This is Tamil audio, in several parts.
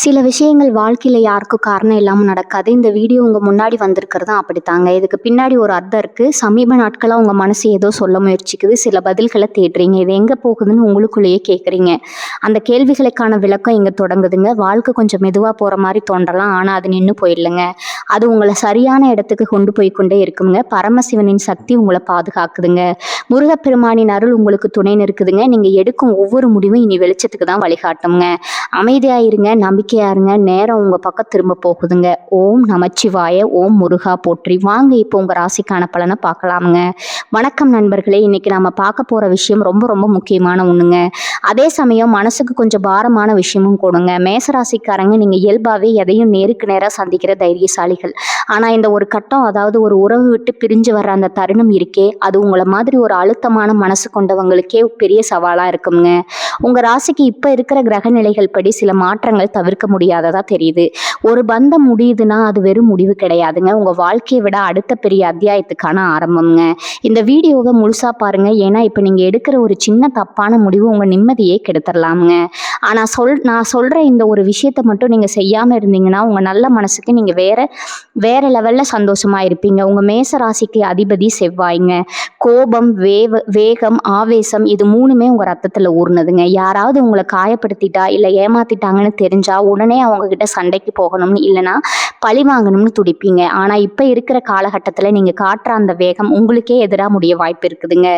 சில விஷயங்கள் வாழ்க்கையில யாருக்கும் காரணம் இல்லாம நடக்காது. இந்த வீடியோ உங்க முன்னாடி வந்திருக்கிறதும் அப்படித்தாங்க. இதுக்கு பின்னாடி ஒரு அர்த்தம் இருக்கு. சமீப நாட்களா உங்க மனசு ஏதோ சொல்ல முயற்சிக்குது. சில பதில்கள தேடுறீங்க. இது எங்க போகுதுன்னு உங்களுக்குள்ளேயே கேட்குறீங்க. அந்த கேள்விகளுக்கான விளக்கம் இங்க தொடங்குதுங்க. வாழ்க்கை கொஞ்சம் மெதுவா போற மாரி தோன்றலாம். ஆனா அது நின்னு போயிடலங்க. அது உங்கள சரியான இடத்துக்கு கொண்டு போய் கொண்டே இருக்குங்க. பரமசிவனின் சக்தி உங்கள பாதுகாக்குதுங்க. முருகப்பெருமானின் அருள் உங்களுக்கு துணை நிற்குதுங்க. நீங்க எடுக்கும் ஒவ்வொரு முடிவும் இனி வெளிச்சத்துக்கு தான் வழிகாட்டுங்க. அமைதியா இருங்க, நம்பிக்கையா இருங்க. நேரம் உங்க பக்கம் திரும்ப போகுதுங்க. ஓம் நமச்சிவாய, ஓம் முருகா போற்றி. வாங்க இப்போ உங்க ராசிக்கான பலனை பார்க்கலாமுங்க. வணக்கம் நண்பர்களே. இன்னைக்கு நாம பார்க்க போற விஷயம் ரொம்ப ரொம்ப முக்கியமான ஒண்ணுங்க. அதே சமயம் மனசுக்கு கொஞ்சம் பாரமான விஷயமும் கொடுங்க. மேசராசிக்காரங்க நீங்க இயல்பாவே எதையும் நேருக்கு நேரா சந்திக்கிற தைரியசாலிகள். ஆனா இந்த ஒரு கட்டம், அதாவது ஒரு உறவு விட்டு பிரிஞ்சு வர்ற அந்த தருணம் இருக்கே, அது உங்களை மாதிரி ஒரு அழுத்தமான மனசு கொண்டவங்களுக்கே பெரிய சவாலா இருக்குங்க. உங்க ராசிக்கு இப்ப இருக்கிற கிரக நிலைகள் படி சில மாற்றங்கள் தவிர்க்க முடியாததா தெரியுது. ஒரு பந்தம் முடியுதுன்னா அது வெறும் முடிவு கிடையாதுங்க. உங்க வாழ்க்கையை விட அடுத்த பெரிய அத்தியாயத்துக்கான ஆரம்பம்ங்க. இந்த வீடியோவை முழுசா பாருங்க. ஏன்னா இப்ப நீங்க எடுக்கிற ஒரு சின்ன தப்பான முடிவு உங்க நிம்மதியே கெடுத்துடலாமுங்க. ஆனா நான் சொல்ற இந்த ஒரு விஷயத்த மட்டும் நீங்க செய்யாம இருந்தீங்கன்னா உங்க நல்ல மனசுக்கு நீங்க வேற வேற லெவல்ல சந்தோஷமா இருப்பீங்க. உங்க மேச ராசிக்கு அதிபதி செவ்வாய்ங்க. கோபம், வேகம், ஆவேசம் இது மூணுமே உங்க ரத்தத்துல ஊர்னதுங்க. யாராவது உங்களை காயப்படுத்திட்டா இல்ல ஏமாத்திட்டாங்கன்னு தெரிஞ்சா உடனே அவங்க கிட்ட சண்டைக்கு போகணும்னு இல்லைன்னா பழி வாங்கணும்னு துடிப்பீங்க. ஆனா இப்ப இருக்கிற காலகட்டத்துல நீங்க காட்டுற அந்த வேகம் உங்களுக்கே எதிராக முடிய வாய்ப்பு இருக்குதுங்க.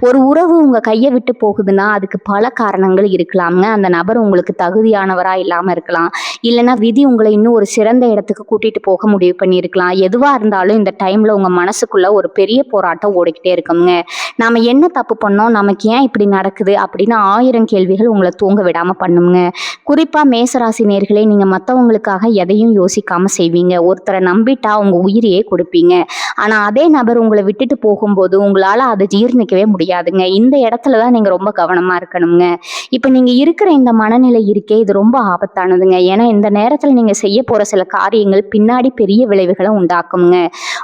ஒரு உறவு உங்க கையை விட்டு போகுதுன்னா அதுக்கு பல காரணங்கள் இருக்கலாம்ங்க. அந்த நபர் உங்களுக்கு தகுதியானவரா இல்லாம இருக்கலாம், இல்லைன்னா விதி உங்களை இன்னும் ஒரு சிறந்த இடத்துக்கு கூட்டிட்டு போக முடிவு பண்ணியிருக்கலாம். எதுவா இருந்தாலும் இந்த டைம்ல உங்க மனசுக்குள்ள ஒரு பெரிய போராட்டம் ஓடிக்கிட்டே இருக்குங்க. நாம என்ன தப்பு பண்ணோம், நமக்கு ஏன் இப்படி நடக்குது அப்படின்னு 1000 கேள்விகள் உங்களை தூங்க விடாம பண்ணுங்க. குறிப்பா மேசராசி நேயர்களே, நீங்க மற்றவங்களுக்காக எதையும் யோசிக்காம செய்வீங்க. ஒருத்தரை நம்பிட்டா உங்க உயிரையே கொடுப்பீங்க. ஆனா அதே நபர் உங்களை விட்டுட்டு போகும்போது உங்களால அதை ஜீர்ணிக்கவே முடியாதுங்க. இந்த இடத்துலதான் நீங்க ரொம்ப கவனமா இருக்கணுங்க. இப்ப நீங்க இருக்கிற இந்த மனநிலை இருக்கே, இது ரொம்ப ஆபத்தானதுங்க. ஏன்னா இந்த நேரத்துல நீங்க செய்ய போற சில காரியங்கள் பின்னாடி பெரிய விளைவுகளை உண்டாக்குங்க.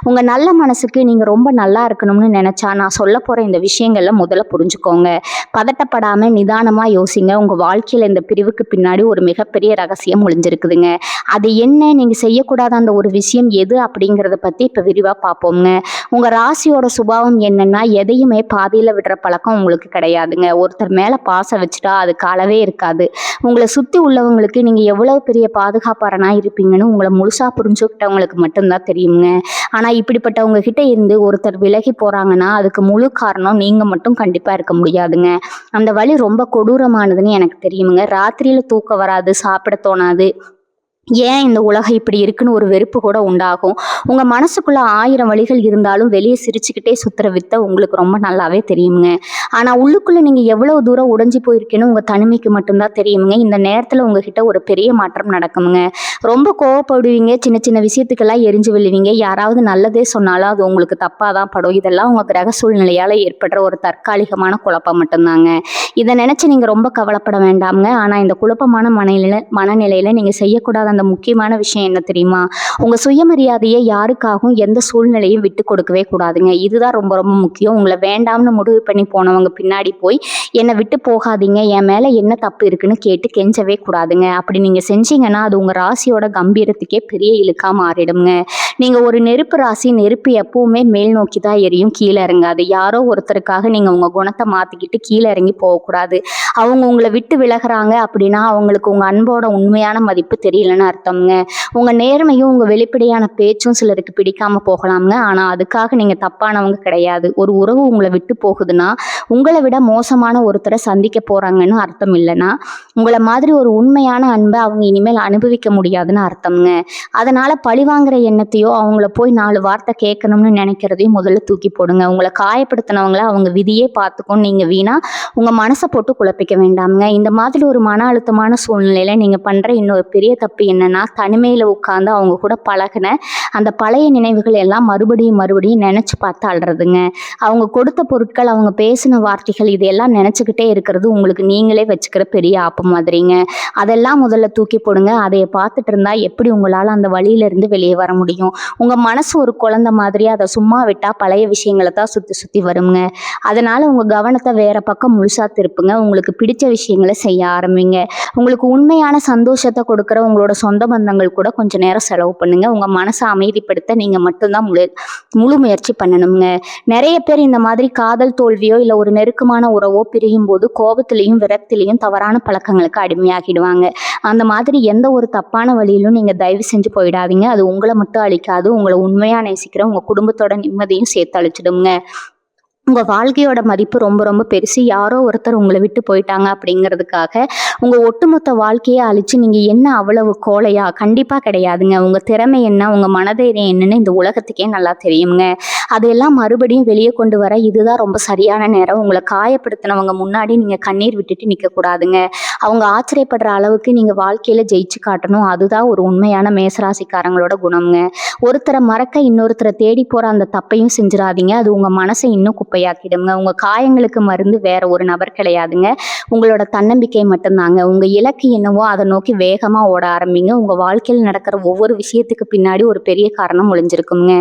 உங்க நல்ல மனசுக்கு நீங்க ரொம்ப நல்லா இருக்கணும்னு நினைச்சா நான் சொல்ல போற இந்த விஷயங்கள்ல முதல்ல புரிஞ்சுக்கோங்க. பதட்டப்படாம நிதானமா யோசிங்க. உங்க வாழ்க்கையில இந்த பிரிவுக்கு பின்னாடி ஒரு மிகப்பெரிய ரகசியம் ஒளிஞ்சிருக்குதுங்க. அது என்ன, நீங்க செய்யக்கூடாத அந்த ஒரு விஷயம் எது அப்படிங்கிறத பத்தி இப்ப விரிவா பார்ப்போம்ங்க. உங்க ராசியோட சுபாவம் என்னன்னா, எதையுமே பாதியில விடுற பழக்கம் உங்களுக்கு கிடையாதுங்க. ஒருத்தர் மேல பாசம் வச்சுட்டா அதுக்கு அளவே இருக்காது. உங்களை சுத்தி உள்ளவங்களுக்கு நீங்க எவ்வளவு பெரிய பாதுகாப்பாரனா இருப்பீங்கன்னு உங்களை முழுசா புரிஞ்சுக்கிட்டவங்களுக்கு மட்டும்தான் தெரியுங்க. ஆனா இப்படிப்பட்டவங்க கிட்ட இருந்து ஒருத்தர் விலகி போறாங்கன்னா அதுக்கு முழு காரணம் நீங்க மட்டும் கண்டிப்பா இருக்க முடியாதுங்க. அந்த வலி ரொம்ப கொடூரமானதுன்னு எனக்கு தெரியுங்க. ராத்திரியில தூக்கம் வராது, சாப்பிட தோணாது, ஏன் இந்த உலகம் இப்படி இருக்குன்னு ஒரு வெறுப்பு கூட உண்டாகும். உங்க மனசுக்குள்ள 1000 வழிகள் இருந்தாலும் வெளியே சிரிச்சுக்கிட்டே சுத்துற வித்தை உங்களுக்கு ரொம்ப நல்லாவே தெரியுங்க. ஆனா உள்ளுக்குள்ள நீங்க எவ்வளவு தூரம் உடைஞ்சு போயிருக்கீன்னு உங்க தனிமைக்கு மட்டும்தான் தெரியுங்க. இந்த நேரத்துல உங்ககிட்ட ஒரு பெரிய மாற்றம் நடக்குங்க. ரொம்ப கோவப்படுவீங்க, சின்ன சின்ன விஷயத்துக்கெல்லாம் எரிஞ்சு விழுவீங்க. யாராவது நல்லதே சொன்னாலும் அது உங்களுக்கு தப்பா தான் படும். இதெல்லாம் உங்க கிரக சூழ்நிலையால ஏற்படுற ஒரு தற்காலிகமான குழப்பம் மட்டும்தாங்க. இதை நினைச்சு நீங்க ரொம்ப கவலைப்பட வேண்டாம்ங்க. ஆனா இந்த குழப்பமான மனநிலையில நீங்க செய்யக்கூடாத அந்த முக்கியமான விஷயம் என்ன தெரியுமா? உங்க சுயமரியாதையை யாருக்காகவும் எந்த சூழ்நிலையும் விட்டு கொடுக்கவே கூடாதுங்க. இதுதான் ரொம்ப ரொம்ப முக்கியம். உங்களை வேண்டாம்னு முடிவு பண்ணி போனவங்க பின்னாடி போய் என்னை விட்டு போகாதீங்க, என் மேல என்ன தப்பு இருக்குன்னு கேட்டு கெஞ்சவே கூடாதுங்க. அப்படி நீங்க செஞ்சீங்கன்னா அது உங்க ராசியோட கம்பீரத்துக்கே பெரிய இழுக்கா மாறிடுங்க. நீங்க ஒரு நெருப்பு ராசி. நெருப்பு எப்பவுமே மேல் நோக்கி தான் எரியும், கீழே இறங்காது. யாரோ ஒருத்தருக்காக நீங்க உங்க குணத்தை மாத்திக்கிட்டு கீழே இறங்கி போகக்கூடாது. அவங்க உங்களை விட்டு விலகுறாங்க அப்படின்னா அவங்களுக்கு உங்க அன்போட உண்மையான மதிப்பு தெரியலன்னு அர்த்தம்ங்க. உங்க நேர்மையும் உங்க வெளிப்படையான பேச்சும் சிலருக்கு பிடிக்காம போகலாம்ங்க. ஆனா அதுக்காக நீங்க தப்பானவங்க கிடையாது. ஒரு உறவு உங்களை விட்டு போகுதுன்னா உங்களை விட மோசமான ஒருத்தரை சந்திக்க போறாங்கன்னு அர்த்தம் இல்லைன்னா உங்களை மாதிரி ஒரு உண்மையான அன்பை அவங்க இனிமேல் அனுபவிக்க முடியாதுன்னு அர்த்தம்ங்க. அதனால பழிவாங்கிற எண்ணத்தையோ அவங்கள போய் 4 வார்த்தை கேட்கணும்னு நினைக்கிறதையும் முதல்ல தூக்கி போடுங்க. உங்களை காயப்படுத்தினவங்கள அவங்க விதியே பார்த்துக்கும். நீங்க வீணா உங்க மனசை போட்டு குழப்பிக்க வேண்டாம்ங்க. இந்த மாதிரி ஒரு மன அழுத்தமான சூழ்நிலையில நீங்க பண்ற இன்னொரு பெரிய தப்பு என்னன்னா, தனிமையில திண்ணையில் உட்காந்து அவங்க கூட பழகின அந்த பழைய நினைவுகள் எல்லாம் மறுபடியும் மறுபடியும் நினச்சி பார்த்து அழுறதுங்க. அவங்க கொடுத்த பொருட்கள், அவங்க பேசின வார்த்தைகள் இதெல்லாம் நினச்சிக்கிட்டே இருக்கிறது உங்களுக்கு நீங்களே வச்சுக்கிற பெரிய ஆப்பு மாதிரிங்க. அதெல்லாம் முதல்ல தூக்கி போடுங்க. அதை பார்த்துட்டு இருந்தா எப்படி உங்களால் அந்த வழியிலேருந்து வெளியே வர முடியும்? உங்கள் மனசு ஒரு குழந்தை மாதிரி, அதை சும்மா விட்டால் பழைய விஷயங்களை தான் சுற்றி சுற்றி வருங்க. அதனால் உங்கள் கவனத்தை வேறு பக்கம் முழுசாக திருப்புங்க. உங்களுக்கு பிடிச்ச விஷயங்களை செய்ய ஆரம்பிங்க. உங்களுக்கு உண்மையான சந்தோஷத்தை கொடுக்குற உங்களோட சொந்த பந்தங்கள் கூட கொஞ்சம் நேரம் செலவு பண்ணுங்க. உங்கள் மனசை அமைதிப்படுத்த நீங்கள் மட்டும்தான் முழு முயற்சி பண்ணணுங்க. நிறைய பேர் இந்த மாதிரி காதல் தோல்வியோ இல்லை ஒரு நெருக்கமான உறவோ பிரியும் போது கோபத்திலையும் விரக்திலையும் தவறான பழக்கங்களுக்கு அடிமையாகிடுவாங்க. அந்த மாதிரி எந்த ஒரு தப்பான வழியிலும் நீங்கள் தயவு செஞ்சு போயிடாதீங்க. அது உங்களை மட்டும் அழிக்காது, உங்களை உண்மையாக நேசிக்கிற உங்கள் குடும்பத்தோட நிம்மதியும் சேர்த்து அழிச்சிடுங்க. உங்கள் வாழ்க்கையோட மதிப்பு ரொம்ப ரொம்ப பெருசு. யாரோ ஒருத்தர் உங்களை விட்டு போயிட்டாங்க அப்படிங்கிறதுக்காக உங்கள் ஒட்டுமொத்த வாழ்க்கையை அழித்து நீங்கள் என்ன அவ்வளவு கோழையா? கண்டிப்பாக கிடையாதுங்க. உங்கள் திறமை என்ன, உங்கள் மனதைரியம் என்னன்னு இந்த உலகத்துக்கே நல்லா தெரியுங்க. அதையெல்லாம் மறுபடியும் வெளியே கொண்டு வர இதுதான் ரொம்ப சரியான நேரம். உங்களை காயப்படுத்தினவங்க முன்னாடி நீங்கள் கண்ணீர் விட்டுட்டு நிற்கக்கூடாதுங்க. அவங்க ஆச்சரியப்படுற அளவுக்கு நீங்கள் வாழ்க்கையில் ஜெயிச்சு காட்டணும். அதுதான் ஒரு உண்மையான மேசராசிக்காரங்களோட குணம்ங்க. ஒருத்தரை மறக்க இன்னொருத்தரை தேடி போகிற அந்த தப்பையும் செஞ்சிடாதீங்க. அது உங்கள் மனசை இன்னும் குப்பையாக்கிடுங்க. உங்கள் காயங்களுக்கு மருந்து வேற ஒரு நபர் கிடையாதுங்க, உங்களோட தன்னம்பிக்கை மட்டும்தாங்க. உங்கள் இலக்கு என்னவோ அதை நோக்கி வேகமாக ஓட ஆரம்பிங்க. உங்கள் வாழ்க்கையில் நடக்கிற ஒவ்வொரு விஷயத்துக்கு பின்னாடி ஒரு பெரிய காரணம் ஒளிஞ்சிருக்குங்க.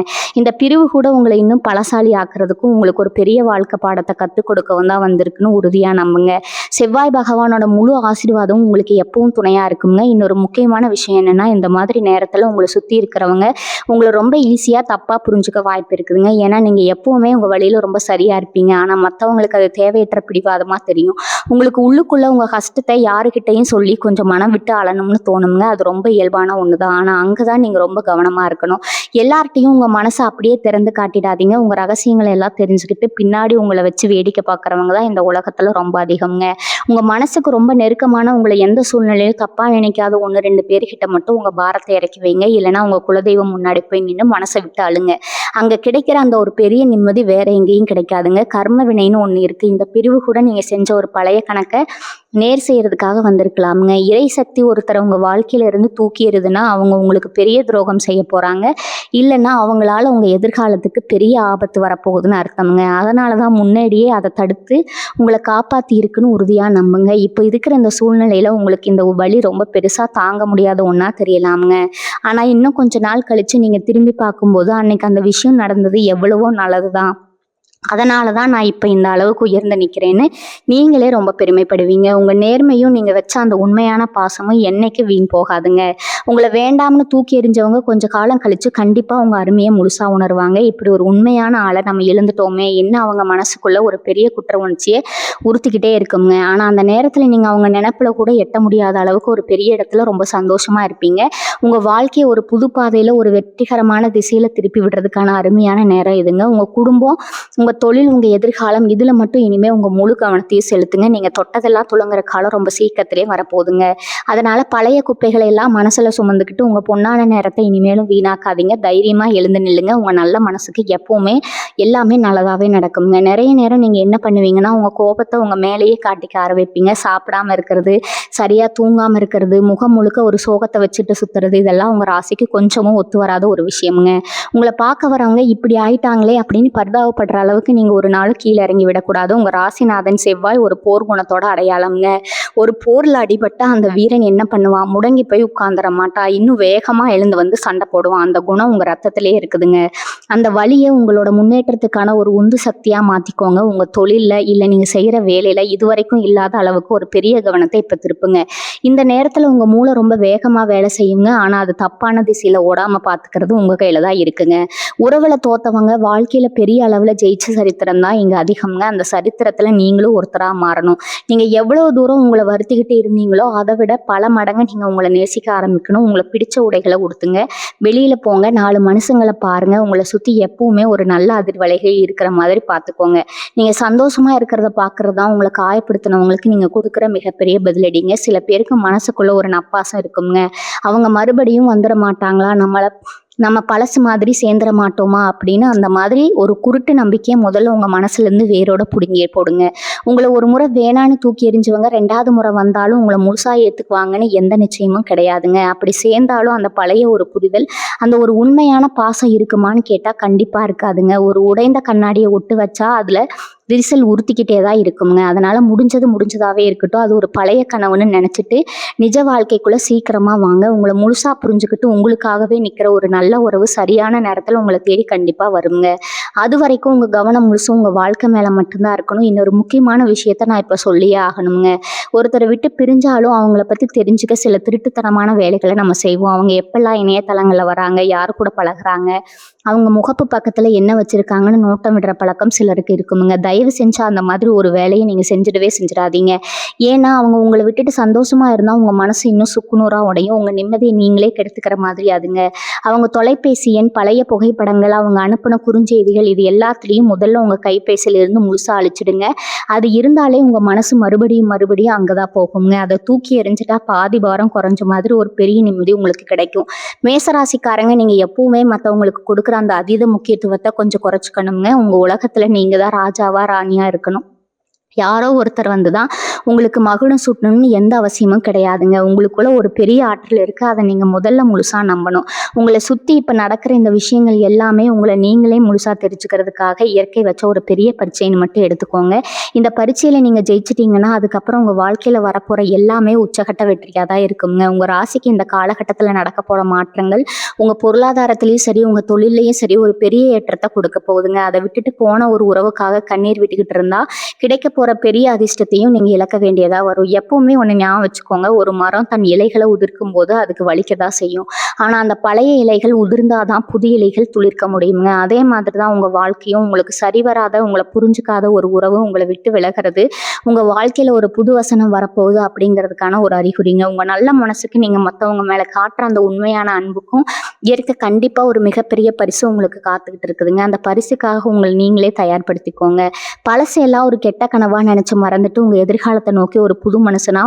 இந்த பிரிவு கூட உங்களை இன்னும் பலசாலி ஆக்குறதுக்கும் உங்களுக்கு ஒரு பெரிய வாழ்க்கை பாடத்தை கற்றுக் கொடுக்கவும் தான் வந்திருக்குன்னு உறுதியாக நம்புங்க. செவ்வாய் பகவானோட முழு ஆசீர்வாதம் உங்களுக்கு எப்பவும் துணையாக இருக்குங்க. இன்னொரு முக்கியமான விஷயம் என்னென்னா, இந்த மாதிரி நேரத்தில் உங்களை சுற்றி இருக்கிறவங்க உங்களை ரொம்ப ஈஸியாக தப்பாக புரிஞ்சுக்க வாய்ப்பு இருக்குதுங்க. ஏன்னா நீங்கள் எப்போவுமே உங்கள் வழியில் ரொம்ப சரியாக இருப்பீங்க. ஆனால் மற்றவங்களுக்கு அது தேவையற்ற பிடிவாதமாக தெரியும். உங்களுக்கு உள்ளுக்குள்ளே உங்கள் கஷ்டத்தை யாருக்கிட்டையும் சொல்லி கொஞ்சம் மனம் விட்டு அழணும்னு தோணுங்க. அது ரொம்ப இயல்பான ஒன்று தான். ஆனால் அங்கே தான் நீங்கள் ரொம்ப கவனமாக இருக்கணும். எல்லார்ட்டையும் உங்கள் மனசை அப்படியே திறந்து காட்டிடாதீங்க. உங்கள் ரகசியங்களை எல்லாம் தெரிஞ்சுக்கிட்டு பின்னாடி உங்களை வச்சு வேடிக்கை பார்க்குறவங்க தான் இந்த உலகத்தில் ரொம்ப அதிகம்ங்க. உங்கள் மனசுக்கு ரொம்ப நெருக்கமான உங்களை எந்த சூழ்நிலையும் தப்பாக நினைக்காத 1-2 பேர்கிட்ட மட்டும் உங்கள் பாரத்தை இறக்கி வைங்க. இல்லைன்னா உங்கள் குலதெய்வம் முன்னாடி போய் நின்று மனசை விட்டு அழுங்க. அங்கே கிடைக்கிற அந்த ஒரு பெரிய நிம்மதி வேற எங்கேயும் கிடைக்காதுங்க. கர்ம வினைன்னு ஒன்று இருக்குது. இந்த பிரிவு கூட நீங்கள் செஞ்ச ஒரு பழைய கணக்கை நேர் செய்யறதுக்காக வந்திருக்கலாமுங்க. இறை சக்தி ஒருத்தர் உங்கள் வாழ்க்கையில இருந்து தூக்கிடுதுன்னா அவங்க உங்களுக்கு பெரிய துரோகம் செய்ய போகிறாங்க. இல்லைன்னா அவங்களால உங்கள் எதிர்காலத்துக்கு பெரிய ஆபத்து வரப்போகுதுன்னு அர்த்தமுங்க. அதனால தான் முன்னாடியே அதை தடுத்து உங்களை காப்பாற்றி இருக்குன்னு உறுதியாக நம்புங்க. இப்போ இருக்கிற இந்த சூழ்நிலையில் உங்களுக்கு இந்த வலி ரொம்ப பெருசாக தாங்க முடியாத ஒன்றா தெரியலாமுங்க. ஆனால் இன்னும் கொஞ்ச நாள் கழித்து நீங்கள் திரும்பி பார்க்கும்போது அன்னைக்கு அந்த விஷயம் நடந்தது எவ்வளவோ நல்லது தான். அதனால தான் நான் இப்போ இந்த அளவுக்கு உயர்ந்து நிற்கிறேன்னு நீங்களே ரொம்ப பெருமைப்படுவீங்க. உங்கள் நேர்மையும் நீங்கள் வச்ச அந்த உண்மையான பாசமும் என்னைக்கு வீண் போகாதுங்க. உங்களை வேண்டாம்னு தூக்கி எறிஞ்சவங்க கொஞ்சம் காலம் கழித்து கண்டிப்பாக உங்கள் அருமையை முழுசாக உணர்வாங்க. இப்படி ஒரு உண்மையான ஆளை நம்ம இழந்துட்டோமே என்ன அவங்க மனசுக்குள்ளே ஒரு பெரிய குற்ற உணர்ச்சியை உறுத்திக்கிட்டே இருக்குங்க. ஆனால் அந்த நேரத்தில் நீங்கள் அவங்க நினைப்பில் கூட எட்ட முடியாத அளவுக்கு ஒரு பெரிய இடத்துல ரொம்ப சந்தோஷமாக இருப்பீங்க. உங்கள் வாழ்க்கையை ஒரு புது பாதையில் ஒரு வெற்றிகரமான திசையில் திருப்பி விடுறதுக்கான அருமையான நேரம் இதுங்க. உங்கள் குடும்பம், உங்கள் தொழில், உங்கள் எதிர்காலம் இதில் மட்டும் இனிமேல் உங்கள் முழு கவனத்தையும் செலுத்துங்க. நீங்கள் தொட்டதெல்லாம் துளங்குற காலம் ரொம்ப சீக்கிரத்திலே வரப்போகுதுங்க. அதனால் பழைய குப்பைகளை எல்லாம் மனசில் சுமந்துக்கிட்டு உங்கள் பொன்னான நேரத்தை இனிமேலும் வீணாக்காதீங்க. தைரியமாக எழுந்து நில்லுங்க. உங்கள் நல்ல மனசுக்கு எப்போவுமே எல்லாமே நல்லதாகவே நடக்குங்க. நிறைய நேரம் நீங்கள் என்ன பண்ணுவீங்கன்னா, உங்கள் கோபத்தை உங்கள் மேலேயே காட்டிக்க ஆரம்பிப்பீங்க. சாப்பிடாமல் இருக்கிறது, சரியாக தூங்காமல் இருக்கிறது, முகம் முழுக்க ஒரு சோகத்தை வச்சுட்டு சுற்றுறது, இதெல்லாம் உங்கள் ராசிக்கு கொஞ்சமும் ஒத்து வராத ஒரு விஷயமுங்க. உங்களை பார்க்க வரவங்க இப்படி ஆயிட்டாங்களே அப்படின்னு பரிதாபப்படுற அளவுக்கு நீங்கள் ஒரு நாள் கீழே இறங்கி விடக்கூடாது. உங்கள் ராசிநாதன் செவ்வாய் ஒரு போர் குணத்தோட அடையாளம்ங்க. ஒரு போரில் அடிபட்ட அந்த வீரன் என்ன பண்ணுவான்? முடங்கி போய் உட்கார்ந்துட மாட்டா, இன்னும் வேகமாக எழுந்து வந்து சண்டை போடுவான். அந்த குணம் உங்கள் ரத்தத்திலே இருக்குதுங்க. அந்த வழியை உங்களோட முன்னேற்றத்துக்கான ஒரு உந்து சக்தியாக மாற்றிக்கோங்க. உங்கள் தொழிலில் இல்லை நீங்கள் செய்கிற வேலையில் இதுவரைக்கும் இல்லாத அளவுக்கு ஒரு பெரிய கவனத்தை இப்போ திருப்புங்க. இந்த நேரத்தில் உங்கள் மூளை ரொம்ப வேகமாக வேலை செய்யுங்க. ஆனால் அது தப்பான திசையில் ஓடாமல் பார்த்துக்கிறது உங்கள் கையில் தான் இருக்குங்க. உறவில் தோத்தவங்க வாழ்க்கையில் பெரிய அளவில் ஜெயிச்ச சரித்திரம் தான் இங்கே அதிகம்ங்க. அந்த சரித்திரத்தில் நீங்களும் ஒருத்தராக மாறணும். நீங்கள் எவ்வளோ தூரம் உங்களை வருத்திக்கிட்டு இருந்தீங்களோ அதை விட பல மடங்கு நீங்கள் உங்களை நேசிக்க ஆரம்பிக்கணும். உங்களுக்கு பிடிச்ச உடைகளை உடுத்துங்க, வெளியில் போங்க, 4 மனுஷங்களை பாருங்கள். உங்களை சுற்றி எப்பவுமே ஒரு நல்ல அதிர்வலைகள் இருக்கிற மாதிரி பார்த்துக்கோங்க. நீங்கள் சந்தோஷமாக இருக்கிறத பார்க்குறது தான் உங்களை காயப்படுத்தினவங்களுக்கு நீங்கள் கொடுக்குற மிகப்பெரிய பதிலடிங்க. சில பேருக்கு மனசுக்குள்ளே ஒரு நப்பாசம் இருக்குங்க. அவங்க மறுபடியும் வந்துட மாட்டாங்களா, நம்மளை நம்ம பழசு மாதிரி சேர்ந்துட மாட்டோமா அப்படின்னு அந்த மாதிரி ஒரு குருட்டு நம்பிக்கையை முதல்ல உங்கள் மனசுலேருந்து வேரோட பிடுங்கியே போடுங்க. உங்களை ஒரு முறை வேணான்னு தூக்கி எறிஞ்சவங்க 2வது முறை வந்தாலும் உங்களை முழுசாக ஏற்றுக்குவாங்கன்னு எந்த நிச்சயமும் கிடையாதுங்க. அப்படி சேர்ந்தாலும் அந்த பழைய ஒரு புரிதல், அந்த ஒரு உண்மையான பாசம் இருக்குமான்னு கேட்டால் கண்டிப்பாக இருக்காதுங்க. ஒரு உடைந்த கண்ணாடியை ஒட்டு வச்சா அதில் விரிசல் உறுத்திக்கிட்டே தான் இருக்குங்க. அதனால் முடிஞ்சதாகவே இருக்கட்டும். அது ஒரு பழைய கனவுன்னு நினச்சிட்டு நிஜ வாழ்க்கைக்குள்ளே சீக்கிரமாக வாங்க. உங்களை முழுசாக புரிஞ்சுக்கிட்டு உங்களுக்காகவே நிற்கிற ஒரு நல்ல உறவு சரியான நேரத்தில் உங்களை தேடி கண்டிப்பாக வருங்க. அது வரைக்கும் உங்கள் கவனம் முழுசும் உங்கள் வாழ்க்கை மேலே மட்டும்தான் இருக்கணும். இன்னொரு முக்கியமான விஷயத்த நான் இப்போ சொல்லியே ஆகணுங்க. ஒருத்தரை விட்டு பிரிஞ்சாலும் அவங்கள பற்றி தெரிஞ்சுக்க சில திருட்டுத்தனமான வேலைகளை நம்ம செய்வோம். அவங்க எப்பெல்லாம் இணையதளங்களில் வராங்க, யார் கூட பழகுறாங்க, அவங்க முகப்பு பக்கத்தில் என்ன வச்சுருக்காங்கன்னு நோட்டம் விடுற பழக்கம் சிலருக்கு இருக்குமுங்க. தயவு செஞ்சு அந்த மாதிரி ஒரு வேலையை நீங்கள் செஞ்சிடாதீங்க. ஏன்னா அவங்க உங்களை விட்டுட்டு சந்தோஷமாக இருந்தால் உங்கள் மனசு இன்னும் சுக்குநூறாக உடையும். உங்கள் நிம்மதியை நீங்களே கெடுத்துக்கிற மாதிரி அதுங்க. அவங்க தொலைபேசி எண், பழைய புகைப்படங்கள், அவங்க அனுப்பின குறுஞ்செய்திகள், இது எல்லாத்துலேயும் முதல்ல உங்கள் கைபேசியிலிருந்து முழுசாக அழிச்சிடுங்க. அது இருந்தாலே உங்கள் மனசு மறுபடியும் அங்கே தான் போகுங்க. அதை தூக்கி எறிஞ்சிட்டா பாதி பாரம் குறைஞ்ச மாதிரி ஒரு பெரிய நிம்மதி உங்களுக்கு கிடைக்கும். மேசராசிக்காரங்க, நீங்கள் எப்பவுமே மற்றவங்களுக்கு கொடுக்குற அந்த அதீத முக்கியத்துவத்தை கொஞ்சம் குறைச்சிக்கணுங்க. உங்கள் உலகத்தில் நீங்கள் தான் ராஜாவா ராணியாக இருக்கணும். யாரோ ஒருத்தர் வந்து தான் உங்களுக்கு மகுடம் சூட்டணும்னு எந்த அவசியமும் கிடையாதுங்க. உங்களுக்குள்ள ஒரு பெரிய ஆற்றல் இருக்குது. அதை நீங்கள் முதல்ல முழுசாக நம்பணும். உங்களை சுற்றி இப்போ நடக்கிற இந்த விஷயங்கள் எல்லாமே உங்களை நீங்களே முழுசாக தெரிஞ்சுக்கிறதுக்காக இயற்கை வச்ச ஒரு பெரிய பரீட்சைன்னு மட்டும் எடுத்துக்கோங்க. இந்த பரீட்சையில் நீங்கள் ஜெயிச்சிட்டிங்கன்னா அதுக்கப்புறம் உங்கள் வாழ்க்கையில் வரப்போகிற எல்லாமே உச்சகட்ட வெற்றியாக தான் இருக்குங்க. உங்கள் ராசிக்கு இந்த காலகட்டத்தில் நடக்க போகிற மாற்றங்கள் உங்கள் பொருளாதாரத்துலேயும் சரி, உங்கள் தொழிலையும் சரி ஒரு பெரிய ஏற்றத்தை கொடுக்க போகுதுங்க. அதை விட்டுட்டு போன ஒரு உறவுக்காக கண்ணீர் விட்டுக்கிட்டு இருந்தால் கிடைக்க போகிற பெரிய அதிர்ஷ்டத்தையும் நீங்கள் இழக்க வேண்டியதாக வரும். எப்பவுமே ஒன்று ஞாபகம் வச்சுக்கோங்க, ஒரு மரம் தன் இலைகளை உதிர்க்கும் போது அதுக்கு வலிக்கதான் செய்யும். ஆனால் அந்த பழைய இலைகள் உதிர்ந்தாதான் புதிய இலைகள் துளிர்க்க முடியுங்க. அதே மாதிரி தான் உங்கள் வாழ்க்கையும். உங்களுக்கு சரிவராத, உங்களை புரிஞ்சுக்காத ஒரு உறவு உங்களை விட்டு விலகிறது உங்கள் வாழ்க்கையில் ஒரு புது வசனம் வரப்போகுது அப்படிங்கிறதுக்கான ஒரு அறிகுறிங்க. உங்கள் நல்ல மனசுக்கு நீங்கள் மற்றவங்க மேலே காட்டுற அந்த உண்மையான அன்புக்கும் இயற்கை கண்டிப்பாக ஒரு மிகப்பெரிய பரிசு உங்களுக்கு காத்துக்கிட்டு இருக்குதுங்க. அந்த பரிசுக்காக உங்களை நீங்களே தயார்படுத்திக்கோங்க. பழசையெல்லாம் ஒரு கெட்ட கனவாக நினச்சி மறந்துட்டு உங்கள் எதிர்காலத்தை நோக்கி ஒரு புது மனுஷனா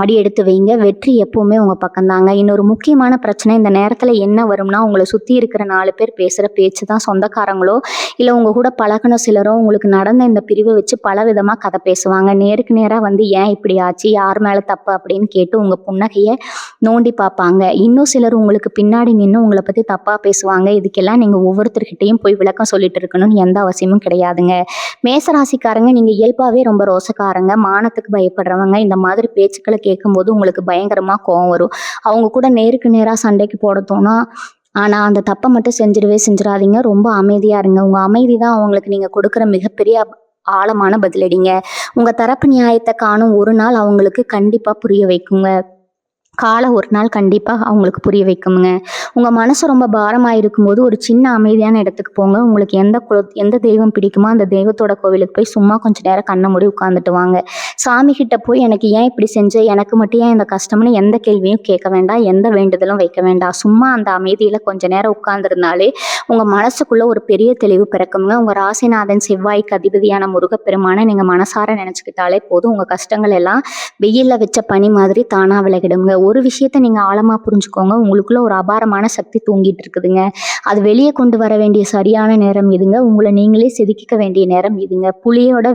அடி எடுத்து வைங்க. வெற்றி எப்பவுமே உங்கள் பக்கம்தாங்க. இன்னொரு முக்கியமான பிரச்சனை, இந்த நேரத்தில் என்ன வரும்னா, உங்களை சுற்றி இருக்கிற 4 பேர் பேசுகிற பேச்சு தான் சொந்தக்காரங்களோ இல்லை உங்கள் கூட பழகின சிலரோ உங்களுக்கு நடந்த இந்த பிரிவை வச்சு பல விதமாக கதை பேசுவாங்க. நேருக்கு நேராக வந்து ஏன் இப்படி ஆச்சு, யார் மேலே தப்பு அப்படின்னு கேட்டு உங்கள் புன்னகையை நோண்டி பார்ப்பாங்க. இன்னும் சிலர் உங்களுக்கு பின்னாடி நின்று உங்களை பற்றி தப்பாக பேசுவாங்க. இதுக்கெல்லாம் நீங்கள் ஒவ்வொருத்தர்கிட்டையும் போய் விளக்கம் சொல்லிட்டு இருக்கணும்னு எந்த அவசியமும் கிடையாதுங்க. மேசராசிக்காரங்க, நீங்கள் இயல்பாகவே ரொம்ப ரோசக்காரங்க, மானத்துக்கு பயப்படுறவங்க. இந்த மாதிரி பேச்சுக்களை கேட்கும்போது உங்களுக்கு பயங்கரமாக கோவம் வரும். அவங்க கூட நேருக்கு நேராக சண்டைக்கு போட தோணும். ஆனால் அந்த தப்பை மட்டும் செஞ்சிடாதீங்க. ரொம்ப அமைதியாக இருங்க. உங்கள் அமைதி தான் அவங்களுக்கு நீங்கள் கொடுக்குற மிகப்பெரிய ஆழமான பதிலடிங்க. உங்கள் தரப்பு நியாயத்தை காணும் ஒரு நாள் அவங்களுக்கு கண்டிப்பாக புரிய வைக்குங்க. காலம் ஒரு நாள் கண்டிப்பாக அவங்களுக்கு புரிய வைக்குங்க. உங்கள் மனசு ரொம்ப பாரமாக இருக்கும்போது ஒரு சின்ன அமைதியான இடத்துக்கு போங்க. உங்களுக்கு எந்த தெய்வம் பிடிக்குமோ அந்த தெய்வத்தோட கோவிலுக்கு போய் சும்மா கொஞ்சம் நேரம் கண்ணை மூடி உட்காந்துட்டு வாங்க. சாமி கிட்ட போய் எனக்கு ஏன் இப்படி செஞ்ச, எனக்கு மட்டும் ஏன் இந்த கஷ்டம்னு எந்த கேள்வியும் கேட்க வேண்டாம், எந்த வேண்டுதலும் வைக்க வேண்டாம். சும்மா அந்த அமைதியில் கொஞ்சம் நேரம் உட்கார்ந்துருந்தாலே உங்கள் மனசுக்குள்ளே ஒரு பெரிய தெளிவு பிறக்குங்க. உங்கள் ராசிநாதன் செவ்வாய்க்கு அதிபதியான முருகப்பெருமானை நீங்கள் மனசார நினச்சிக்கிட்டாலே போதும். உங்கள் கஷ்டங்கள் எல்லாம் வெயிலில் வச்ச பனி மாதிரி தானாக விலகிடுங்க. ஒரு விஷயத்த நீங்கள் ஆழமாக புரிஞ்சுக்கோங்க, உங்களுக்குள்ள ஒரு அபாரமான சக்தி தூங்கிட்டு இருக்குதுங்க. அது வெளியே கொண்டு வர வேண்டிய சரியான நேரம் இதுங்க. உங்களை நீங்களே செதுக்கிக்க வேண்டிய நேரம் இதுங்க. புலியோட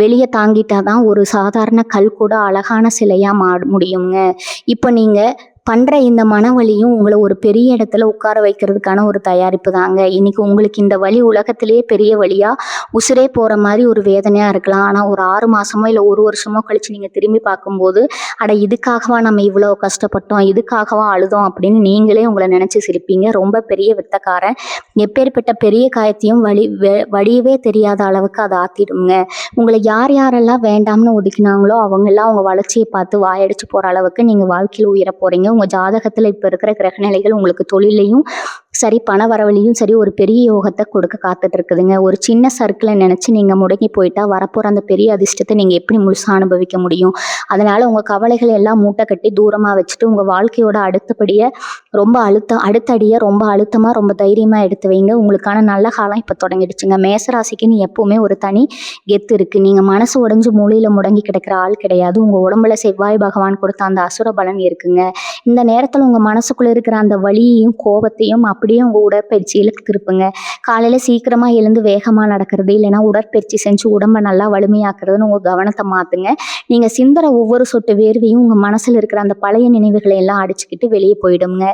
வெளியே தாங்கிட்டாதான் ஒரு சாதாரண கல் கூட அழகான சிலையாக முடியுங்க. இப்போ நீங்கள் பண்ணுற இந்த மனவலியும் உங்களை ஒரு பெரிய இடத்துல உட்கார வைக்கிறதுக்கான ஒரு தயாரிப்பு தாங்க. இன்னைக்கு உங்களுக்கு இந்த வலி உலகத்திலேயே பெரிய வழியாக உசுரே போகிற மாதிரி ஒரு வேதனையாக இருக்கலாம். ஆனால் ஒரு 6 மாதமோ இல்லை 1 வருஷமோ கழித்து நீங்கள் திரும்பி பார்க்கும்போது, இதுக்காகவா நம்ம இவ்வளோ கஷ்டப்பட்டோம், இதுக்காகவா அழுதோம் அப்படின்னு நீங்களே உங்களை நினச்சி சிரிப்பீங்க. ரொம்ப பெரிய வித்தக்காரன் எப்பேற்பட்ட பெரிய காயத்தையும் வடியவே தெரியாத அளவுக்கு அதை ஆற்றிடுங்க. உங்களை யாரெல்லாம் வேண்டாம்னு ஒதுக்கினாங்களோ அவங்கெல்லாம் அவங்க வளர்ச்சியை பார்த்து வாயடிச்சு போகிற அளவுக்கு நீங்கள் வாழ்க்கையில் உயர போகிறீங்க. உங்கள் ஜாதகத்தில் இப்போ இருக்கிற கிரகநிலைகள் உங்களுக்கு தொழிலையும் சரி, பண வரவழியும் சரி ஒரு பெரிய யோகத்தை கொடுக்க காத்துட்டு இருக்குதுங்க. ஒரு சின்ன சர்க்கிளை நினச்சி நீங்கள் முடங்கி போயிட்டா வரப்போகிற அந்த பெரிய அதிர்ஷ்டத்தை நீங்கள் எப்படி முழுசாக அனுபவிக்க முடியும்? அதனால் உங்கள் கவலைகள் எல்லாம் மூட்டை கட்டி தூரமாக வச்சுட்டு உங்கள் வாழ்க்கையோட அடுத்தடியை ரொம்ப அழுத்தமாக ரொம்ப தைரியமாக எடுத்து வைங்க. உங்களுக்கான நல்ல காலம் இப்போ தொடங்கிடுச்சுங்க. மேசராசிக்குன்னு எப்போவுமே ஒரு தனி கெத்து இருக்குது. நீங்கள் மனசு உடைஞ்சு மூலையில் முடங்கி கிடக்கிற ஆள் கிடையாது. உங்கள் உடம்புல செவ்வாய் பகவான் கொடுத்த அந்த அசுர பலன் இருக்குங்க. இந்த நேரத்தில் உங்கள் மனசுக்குள்ளே இருக்கிற அந்த வலியையும் கோபத்தையும் அப்படியே உங்கள் உடற்பயிற்சியில் திருப்புங்க. காலையில் சீக்கிரமாக எழுந்து வேகமாக நடக்கிறது, இல்லைனா உடற்பயிற்சி செஞ்சு உடம்பை நல்லா வலிமையாக்குறதுன்னு உங்கள் கவனத்தை மாற்றுங்க. நீங்கள் சிந்துற ஒவ்வொரு சொட்டு வேர்வையும் உங்கள் மனசில் இருக்கிற அந்த பழைய நினைவுகளை எல்லாம் அடிச்சுக்கிட்டு வெளியே போயிடுங்க.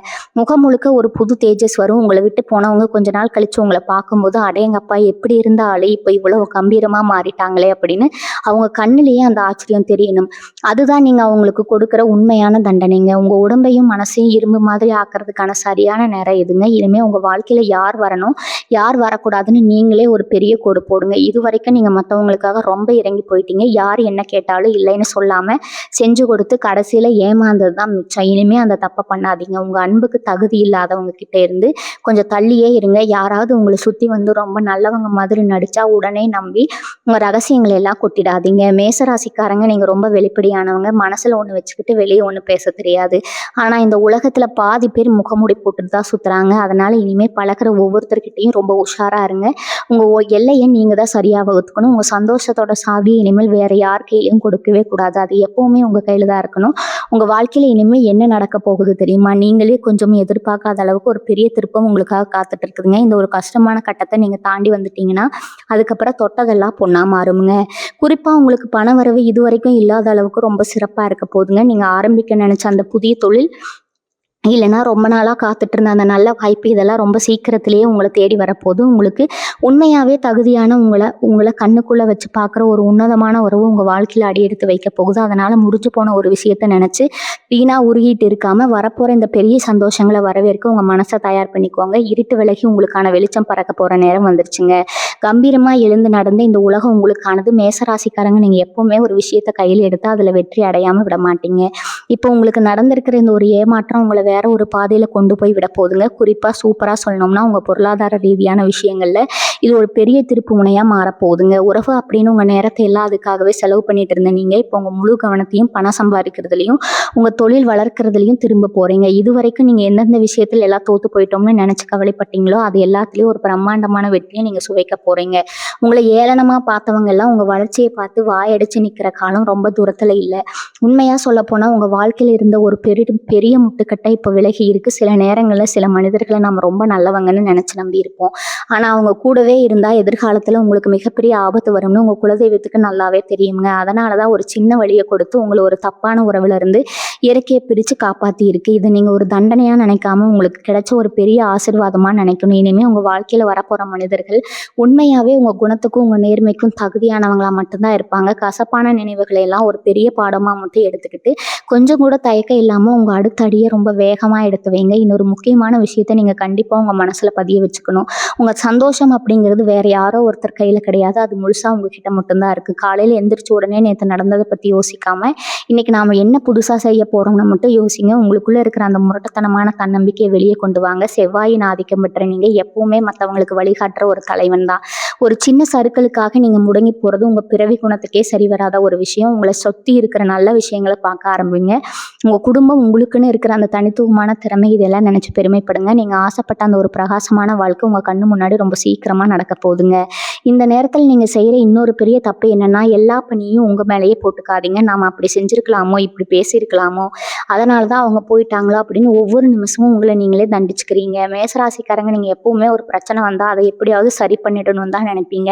முகம் முழுக்க ஒரு புது தேஜஸ் வரும். உங்களை விட்டு போனவங்க கொஞ்ச நாள் கழிச்சு உங்களை பார்க்கும்போது, அடேங்கப்பா எப்படி இருந்த ஆளு இப்போ இவ்வளவு கம்பீரமாக மாறிட்டாங்களே அப்படின்னு அவங்க கண்ணிலேயே அந்த ஆச்சரியம் தெரியணும். அதுதான் நீங்கள் அவங்களுக்கு கொடுக்குற உண்மையான தண்டனைங்க. உங்கள் உடம்பையும் மனசையும் இரும்பு மாதிரி ஆக்கிறதுக்கான சரியான நேரம் எதுங்க? இனிமேல் உங்கள் வாழ்க்கையில் யார் வரணும் யார் வரக்கூடாதுன்னு நீங்களே ஒரு பெரிய கோடு போடுங்க. இது வரைக்கும் நீங்கள் மற்றவங்களுக்காக ரொம்ப இறங்கி போயிட்டீங்க. யார் என்ன கேட்டாலும் இல்லைன்னு சொல்லாமல் செஞ்சு கொடுத்து கடைசியில் ஏமாந்தது தான் மிச்சம். இனிமேல் அந்த தப்பை பண்ணாதீங்க. உங்கள் அன்புக்கு தகுதி இல்லாதவங்க கிட்ட இருந்து கொஞ்சம் தள்ளியே இருங்க. யாராவது உங்களை சுற்றி வந்து ரொம்ப நல்லவங்க மாதிரி நடித்தா உடனே நம்பி உங்கள் ரகசியங்களை எல்லாம் கொட்டிடாதீங்க. மேசராசிக்காரங்க நீங்கள் ரொம்ப வெளிப்படையானவங்க. மனசில் ஒன்று வச்சுக்கிட்டு வெளியே ஒன்று பேச தெரியாது. ஆனால் இந்த உலகத்தில் பாதி பேர் முகமூடி போட்டுட்டு தான் சுற்றுறாங்க. அதனால் இனிமேல் பழக்கிற ஒவ்வொருத்தர்கிட்டையும் ரொம்ப உஷாராக இருங்க. உங்கள் எல்லையை நீங்கள் தான் சரியாக வகுத்துக்கணும். உங்கள் சந்தோஷத்தோட சாவியை இனிமேல் வேறு யார் கையிலையும் கொடுக்கவே கூடாது. அது எப்போவுமே உங்கள் கையில் தான் இருக்கணும். உங்கள் வாழ்க்கையில் இனிமேல் என்ன நடக்க போகுது தெரியுமா? நீங்களே கொஞ்சம் எதிர்பார்க்காத அளவுக்கு ஒரு பெரிய திருப்பம் உங்களுக்காக காத்துட்டு இருக்குதுங்க. இந்த ஒரு கஷ்டமான கட்டத்தை நீங்கள் தாண்டி வந்துட்டீங்கன்னா அதுக்கப்புறம் தொட்டதெல்லாம் பொண்ணா மாறுங்க. குறிப்பாக உங்களுக்கு பண வரவு இது வரைக்கும் இல்லாத அளவுக்கு ரொம்ப சிறப்பாக இருக்க போதுங்க. நீங்கள் ஆரம்பிக்க நினச்ச அந்த புதிய தொழில் இல்லைனா ரொம்ப நாளாக காத்துட்டு இருந்த அந்த நல்ல வாய்ப்பு இதெல்லாம் ரொம்ப சீக்கிரத்திலேயே உங்களை தேடி வரப்போது. உங்களுக்கு உண்மையாகவே தகுதியான உங்களை கண்ணுக்குள்ளே வச்சு பார்க்குற ஒரு உன்னதமான உறவு உங்கள் வாழ்க்கையில் அடி எடுத்து வைக்க போகுது. அதனால் முடிஞ்சு போன ஒரு விஷயத்த நினச்சி வீணாக உருகிட்டு இருக்காமல் வரப்போகிற இந்த பெரிய சந்தோஷங்களை வரவேற்க உங்கள் மனசை தயார் பண்ணிக்கோங்க. இருட்டு விலகி உங்களுக்கான வெளிச்சம் பறக்க போகிற நேரம் வந்துருச்சுங்க. கம்பீரமாக எழுந்து நடந்து இந்த உலகம் உங்களுக்கானது. மேசராசிக்காரங்க நீங்கள் எப்போவுமே ஒரு விஷயத்தை கையில் எடுத்து அதில் வெற்றி அடையாமல் விட மாட்டீங்க. இப்போ உங்களுக்கு நடந்திருக்கிற இந்த ஒரு ஏமாற்றம் உங்களை வேற ஒரு பாதையில் கொண்டு போய் விட போதுங்க. குறிப்பாக சூப்பராக சொல்லணும்னா உங்கள் பொருளாதார ரீதியான விஷயங்களில் இது ஒரு பெரிய திருப்பு முனையாக மாறப்போகுதுங்க. உறவு அப்படின்னு உங்கள் நேரத்தை எல்லாம் அதுக்காகவே செலவு பண்ணிட்டு இருந்த நீங்கள் இப்போ உங்கள் முழு கவனத்தையும் பணம் சம்பாதிக்கிறதுலையும் உங்கள் தொழில் வளர்க்குறதுலையும் திரும்ப போகிறீங்க. இது வரைக்கும் நீங்கள் எந்தெந்த விஷயத்தில் எல்லாம் தோற்று போயிட்டோம்னு நினச்சி கவலைப்பட்டீங்களோ அது எல்லாத்துலேயும் ஒரு பிரம்மாண்டமான வெற்றியை நீங்கள் சுவைக்க போகிறீங்க. உங்களை ஏளனமாக பார்த்தவங்க எல்லாம் உங்கள் வளர்ச்சியை பார்த்து வாயடிச்சு நிற்கிற காலம் ரொம்ப தூரத்தில் இல்லை. உண்மையாக சொல்லப்போனால் உங்கள் வாழ்க்கையில் இருந்த ஒரு பெரிய முட்டுக்கட்டை இப்போ விலகி இருக்குது. சில நேரங்களில் சில மனிதர்களை நம்ம ரொம்ப நல்லவங்கன்னு நினச்சி நம்பி இருப்போம். ஆனால் அவங்க கூடவே இருந்தால் எதிர்காலத்தில் உங்களுக்கு மிகப்பெரிய ஆபத்து வரும்னு உங்கள் குலதெய்வத்துக்கு நல்லாவே தெரியுங்க. அதனால தான் ஒரு சின்ன வழியை கொடுத்து உங்களை ஒரு தப்பான உறவிலிருந்து இயற்கையை பிரித்து காப்பாற்றி இருக்குது. இதை நீங்கள் ஒரு தண்டனையாக நினைக்காம உங்களுக்கு கிடைச்ச ஒரு பெரிய ஆசீர்வாதமாக நினைக்கணும். இனிமேல் உங்கள் வாழ்க்கையில் வரப்போகிற மனிதர்கள் உண்மையாகவே உங்கள் குணத்துக்கும் உங்கள் நேர்மைக்கும் தகுதியானவங்களாக மட்டும்தான் இருப்பாங்க. கசப்பான நினைவுகளை எல்லாம் ஒரு பெரிய பாடமாக மட்டும் எடுத்துக்கிட்டு கொஞ்சம் கூட தயக்கம் இல்லாமல் உங்கள் அடுத்த அடியை ரொம்ப வேகமாக எடுத்து வைங்க. இன்னொரு முக்கியமான விஷயத்தை நீங்கள் கண்டிப்பாக உங்கள் மனசில் பதிய வச்சுக்கணும். உங்கள் சந்தோஷம் அப்படிங்கிறது வேறு யாரோ ஒருத்தர் கையில் கிடையாது. அது முழுசாக உங்ககிட்ட மட்டும்தான் இருக்குது. காலையில் எந்திரிச்ச உடனே நேற்று நடந்ததை பற்றி யோசிக்காமல் இன்றைக்கி நாம் என்ன புதுசாக செய்ய போகிறோம்னு மட்டும் யோசிங்க. உங்களுக்குள்ளே இருக்கிற அந்த முரட்டத்தனமான தன்னம்பிக்கையை வெளியே கொண்டு வாங்க. செவ்வாயின் ஆதிக்கம் பெற்ற நீங்கள் எப்பவுமே மற்றவங்களுக்கு வழிகாட்டுற ஒரு தலைவன் தான். ஒரு சின்ன சறுக்களுக்காக நீங்கள் முடங்கி போகிறது உங்கள் பிறவி குணத்துக்கே சரி வராத ஒரு விஷயம். உங்களை சுற்றி இருக்கிற நல்ல விஷயங்களை பார்க்க ஆரம்பிங்க. உங்கள் குடும்பம் உங்களுக்குன்னு இருக்கிற அந்த தனித்துவமான திறமை இதெல்லாம் நினச்சி பெருமைப்படுங்க. நீங்கள் ஆசைப்பட்ட அந்த ஒரு பிரகாசமான வாழ்க்கை உங்கள் கண்ணு முன்னாடி ரொம்ப சீக்கிரமாக நடக்க போகுதுங்க. இந்த நேரத்தில் நீங்கள் செய்கிற இன்னொரு பெரிய தப்பு என்னென்னா எல்லா பணியும் உங்கள் மேலேயே போட்டுக்காதீங்க. நாம் அப்படி செஞ்சுருக்கலாமோ இப்படி பேசியிருக்கலாமோ அதனால தான் அவங்க போயிட்டாங்களோ அப்படின்னு ஒவ்வொரு நிமிஷமும் உங்களை நீங்களே தண்டிச்சுக்கிறீங்க. மேசராசிக்காரங்க நீங்கள் எப்போவுமே ஒரு பிரச்சனை வந்தால் அதை எப்படியாவது சரி பண்ணிடணும் தான் நினைப்பீங்க.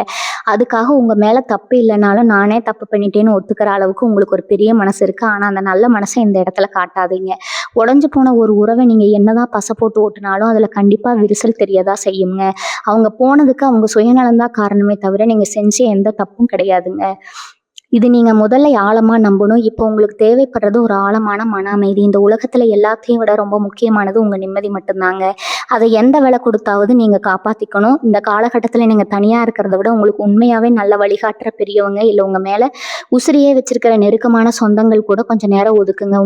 அதுக்காக உங்கள் மேலே தப்பு இல்லைனாலும் நானே தப்பு பண்ணிட்டேன்னு ஒத்துக்கிற அளவுக்கு உங்களுக்கு ஒரு பெரிய மனசு இருக்குது. ஆனால் அந்த நல்ல மனசை இந்த இடத்துல காட்டாதீங்க. உடஞ்சி போன ஒரு உறவை நீங்கள் என்னதான் பசை போட்டு ஓட்டினாலும் அதில் கண்டிப்பாக விரிசல் தெரியதான் செய்யுங்க. அவங்க போனதுக்கு அவங்க சுயநலம்தான் காரணமே தவிர நீங்கள் செஞ்ச எந்த தப்பும் கிடையாதுங்க. இது நீங்கள் முதல்ல ஆழமாக நம்பணும். இப்போ உங்களுக்கு தேவைப்படுறது ஒரு ஆழமான மன அமைதி. இந்த உலகத்தில் எல்லாத்தையும் விட ரொம்ப முக்கியமானது உங்கள் நிம்மதி மட்டும்தாங்க. அதை எந்த விலை கொடுத்தாவது நீங்கள் காப்பாற்றிக்கணும். இந்த காலகட்டத்தில் நீங்கள் தனியாக இருக்கிறத விட உங்களுக்கு உண்மையாகவே நல்ல வழிகாட்டுற பெரியவங்க இல்லை உங்கள் மேலே உசிரியே வச்சிருக்கிற நெருக்கமான சொந்தங்கள் கூட கொஞ்சம் நேரம் ஒதுக்குங்க.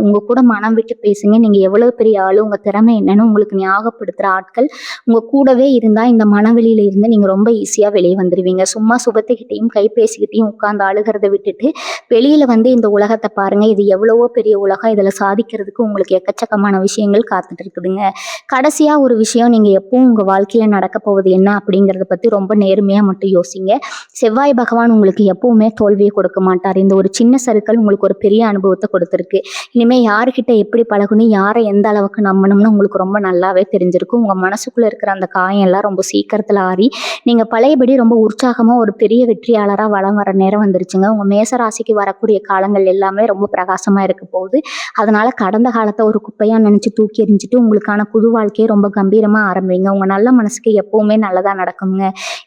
உங்கள் கூட மனம் விட்டு பேசுங்க. நீங்கள் எவ்வளோ பெரிய ஆள், உங்கள் திறமை என்னன்னு உங்களுக்கு ஞாபகப்படுத்துகிற ஆட்கள் உங்கள் கூடவே இருந்தால் இந்த மனவெளியில இருந்து நீங்கள் ரொம்ப ஈஸியாக வெளியே வந்துடுவீங்க. சும்மா சுபத்துக்கிட்டையும் கைபேசிக்கிட்டையும் உட்கார்ந்து அழுகிறத விட்டுட்டு வெளியில வந்து இந்த உலகத்தை பாருங்க. இது எவ்வளவோ பெரிய உலகம். இதில் சாதிக்கிறதுக்கு உங்களுக்கு எக்கச்சக்கமான விஷயங்கள் காத்துட்டு இருக்குதுங்க. கடைசியா கடைசியா ஒரு விஷயம், நீங்க எப்பவும் உங்க வாழ்க்கையில நடக்க போவது என்ன அப்படிங்கிறத பத்தி ரொம்ப நேர்மையா மட்டும் யோசிங்க. செவ்வாய் பகவான் உங்களுக்கு எப்பவுமே தோல்வியை கொடுக்க மாட்டார். இந்த ஒரு சின்ன சறுக்கல் உங்களுக்கு ஒரு பெரிய அனுபவத்தை கொடுத்துருக்கு. இனிமே யாருக்கிட்ட எப்படி பழகணும், யாரை எந்த அளவுக்கு நம்பணும்னு உங்களுக்கு ரொம்ப நல்லாவே தெரிஞ்சிருக்கும். உங்க மனசுக்குள்ள இருக்கிற அந்த காயம் எல்லாம் ரொம்ப சீக்கிரத்துல ஆறி நீங்க பழையபடி ரொம்ப உற்சாகமா ஒரு பெரிய வெற்றியாளரா வலம் வர நேரம் வந்துருச்சுங்க. உங்க மேச ராசிக்கு வரக்கூடிய காலங்கள் எல்லாமே ரொம்ப பிரகாசமா இருக்க போகுது. அதனால கடந்த காலத்தை ஒரு குப்பையா நினைச்சு தூக்கி எறிஞ்சிட்டு உங்களுக்கான புது வாழ்க்கையை ரொம்ப கம்பீரமா ஆரம்பிங்க. உங்க நல்ல மனசுக்கு எப்பவுமே நல்லதா நடக்குங்க.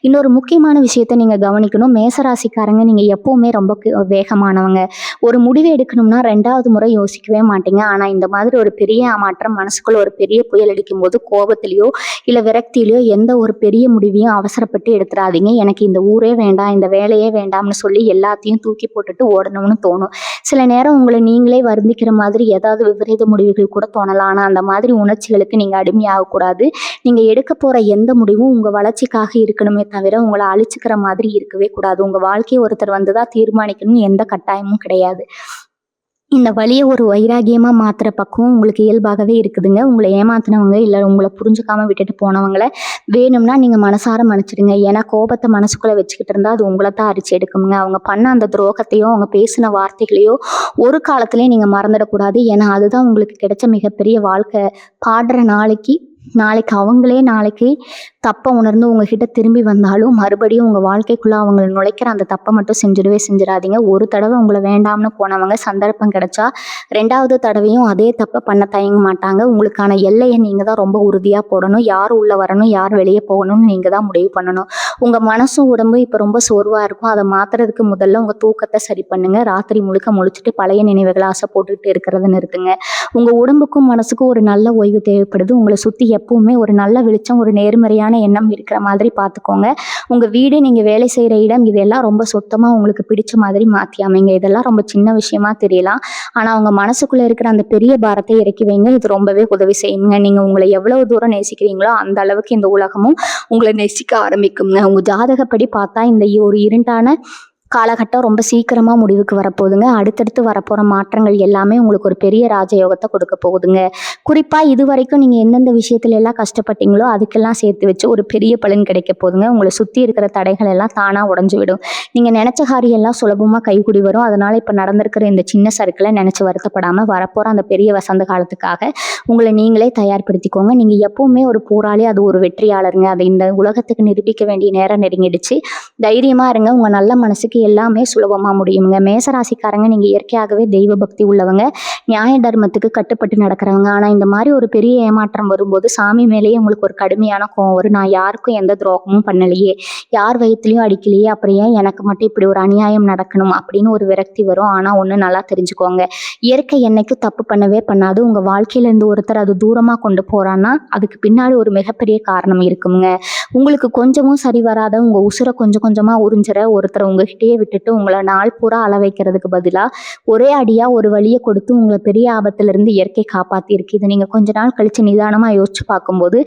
இன்னொரு முக்கியமான விஷயத்த நீங்க கவனிக்கணும். மேசராசிக்காரங்க நீங்க எப்பவுமே ரொம்ப வேகமானவங்க. ஒரு முடிவு எடுக்கணும்னா 2வது முறை யோசிக்கவே மாட்டீங்க. ஆனா இந்த மாதிரி ஒரு பெரிய மாற்றம் மனசுக்குள்ள ஒரு பெரிய புயல் அடிக்கும் போது கோபத்திலயோ இல்ல விரக்தியிலயோ எந்த ஒரு பெரிய முடிவையும் அவசரப்பட்டு எடுத்துறாதீங்க. எனக்கு இந்த ஊரே வேண்டாம், இந்த வேலையே வேண்டாம்னு சொல்லி எல்லாத்தையும் தூக்கி போட்டுட்டு ஓடணும்னு தோணும். சில நேரம் உங்களை நீங்களே வருந்திக்கிற மாதிரி ஏதாவது விபரீத முடிவுகள் கூட தோணலாம். ஆனா அந்த மாதிரி உணர்ச்சிகளுக்கு நீங்க அடிமையாகக்கூடாது. நீங்க எடுக்க போற எந்த முடிவும் உங்க வளர்ச்சிக்காக இருக்கணுமே தவிர உங்களை அழிச்சுக்கிற மாதிரி இருக்கவே கூடாது. உங்க வாழ்க்கையை ஒருத்தர் வந்துதான் தீர்மானிக்கணும்னு எந்த கட்டாயமும் கிடையாது. இந்த வழிய ஒரு வைராகியமா மாத்துற பக்குவம் உங்களுக்கு இயல்பாகவே இருக்குதுங்க. உங்களை ஏமாத்துனவங்க இல்ல உங்களை புரிஞ்சுக்காம விட்டுட்டு போனவங்கள வேணும்னா நீங்க மனசார மன்னிச்சிடுங்க. ஏன்னா கோபத்தை மனசுக்குள்ள வச்சுக்கிட்டு இருந்தா அது உங்களை தான் அரிச்சு எடுக்குங்க. அவங்க பண்ண அந்த துரோகத்தையோ அவங்க பேசின வார்த்தைகளையோ ஒரு காலத்திலயும் நீங்க மறந்துடக்கூடாது. ஏன்னா அதுதான் உங்களுக்கு கிடைச்ச மிகப்பெரிய வாழ்க்கை. பாடுற நாளைக்கு அவங்களே தப்பை உணர்ந்து உங்ககிட்ட திரும்பி வந்தாலும் மறுபடியும் உங்க வாழ்க்கைக்குள்ள அவங்க நுழைக்கிற அந்த தப்பை மட்டும் செஞ்சிடாதீங்க. ஒரு தடவை உங்களை வேண்டாம்னு போனவங்க சந்தர்ப்பம் கிடைச்சா 2வது தடவையும் அதே தப்பை பண்ண தயங்க மாட்டாங்க. உங்களுக்கான எல்லையை நீங்க தான் ரொம்ப உறுதியா போடணும். யார் உள்ள வரணும், யார் வெளியே போகணும்னு நீங்க தான் முடிவு பண்ணணும். உங்க மனசும் உடம்பு இப்ப ரொம்ப சோர்வா இருக்கும். அதை மாத்துறதுக்கு முதல்ல உங்க தூக்கத்தை சரி பண்ணுங்க. ராத்திரி முழுக்க முழிச்சிட்டு பழைய நினைவுகளை ஆசை போட்டுட்டு இருக்கிறத நிறுத்துங்க. உங்க உடம்புக்கும் மனசுக்கும் ஒரு நல்ல ஓய்வு தேவைப்படுது. உங்களை சுத்தி எப்பவுமே ஒரு நல்ல வெளிச்சம், ஒரு நேர்மறையான எண்ணம் இருக்கிற மாதிரி பார்த்துக்கோங்க. உங்க வீடு, நீங்க வேலை செய்யற இடம் இதெல்லாம் ரொம்ப சுத்தமா உங்களுக்கு பிடிச்ச மாதிரி மாத்தி அமைங்க. இதெல்லாம் ரொம்ப சின்ன விஷயமா தெரியலாம். ஆனா உங்க மனசுக்குள்ள இருக்கிற அந்த பெரிய பாரத்தை இறக்கி வைங்க. இது ரொம்பவே உதவி செய்யுங்க. நீங்க உங்களை எவ்வளவு தூரம் நேசிக்கிறீங்களோ அந்த அளவுக்கு இந்த உலகமும் உங்களை நேசிக்க ஆரம்பிக்குங்க. உங்க ஜாதகப்படி பார்த்தா இந்த ஒரு இருண்டான காலகட்டம் ரொம்ப சீக்கிரமா முடிவுக்கு வரப்போகுதுங்க. அடுத்தடுத்து வரப்போற மாற்றங்கள் எல்லாமே உங்களுக்கு ஒரு பெரிய ராஜயோகத்தை கொடுக்க போகுதுங்க. குறிப்பா இதுவரைக்கும் நீங்க எந்தெந்த விஷயத்துல எல்லாம் கஷ்டப்பட்டீங்களோ அதுக்கெல்லாம் சேர்த்து வச்சு ஒரு பெரிய பலன் கிடைக்க போகுதுங்க. உங்களை சுத்தி இருக்கிற தடைகள் எல்லாம் தானா உடைஞ்சு விடும். நீங்க நினைச்ச காரியம் எல்லாம் சுலபமா கைகூடி வரும். அதனால இப்ப நடந்திருக்கிற இந்த சின்ன சறுக்களை நினைச்சு வருத்தப்படாம வரப்போற அந்த பெரிய வசந்த காலத்துக்காக உங்களை நீங்களே தயார்படுத்திக்கோங்க. நீங்க எப்பவுமே ஒரு போராளி, அது ஒரு வெற்றியாளருங்க. அதை இந்த உலகத்துக்கு நிரூபிக்க வேண்டிய நேரம் நெருங்கிடுச்சு. தைரியமா இருங்க. உங்க நல்ல மனசுக்கு எல்லாமே சுலபமா முடியுங்க. மேசராசிக்காரங்க நீங்க இயற்கையாகவே தெய்வ பக்தி உள்ளவங்க, நியாய தர்மத்துக்கு கட்டுப்பட்டு நடக்கிறவங்க. ஆனா இந்த மாதிரி ஒரு பெரிய ஏமாற்றம் வரும்போது சாமி மேலேயே உங்களுக்கு ஒரு கடுமையான கோவம் வரும். நான் யாருக்கும் எந்த துரோகமும் பண்ணலையே, யார் வயிற்றுலையும் அடிக்கலையே, அப்புறம் ஏன் எனக்கு மட்டும் இப்படி ஒரு அநியாயம் நடக்கணும் அப்படின்னு ஒரு விரக்தி வரும். ஆனா ஒண்ணு நல்லா தெரிஞ்சுக்கோங்க, இயற்கை என்னைக்கும் தப்பு பண்ணவே பண்ணாது. உங்க வாழ்க்கையில இருந்து ஒருத்தர் அது தூரமா கொண்டு போறான்னா அதுக்கு பின்னாடி ஒரு மிகப்பெரிய காரணம் இருக்குங்க. உங்களுக்கு கொஞ்சமும் சரி வராத உங்க உசுரை கொஞ்சம் கொஞ்சமா உறிஞ்சிற ஒருத்தர் உங்ககிட்டயே விட்டுட்டு உங்களை நாள் பூரா அள வைக்கிறதுக்கு பதிலா ஒரே அடியா ஒரு வழியை கொடுத்து உங்களை பெரிய ஆபத்துல இருந்து இயற்கை காப்பாத்தி இருக்கு. இதை நீங்க கொஞ்ச நாள் கழிச்சு நிதானமா யோசிச்சு பார்க்கும்போது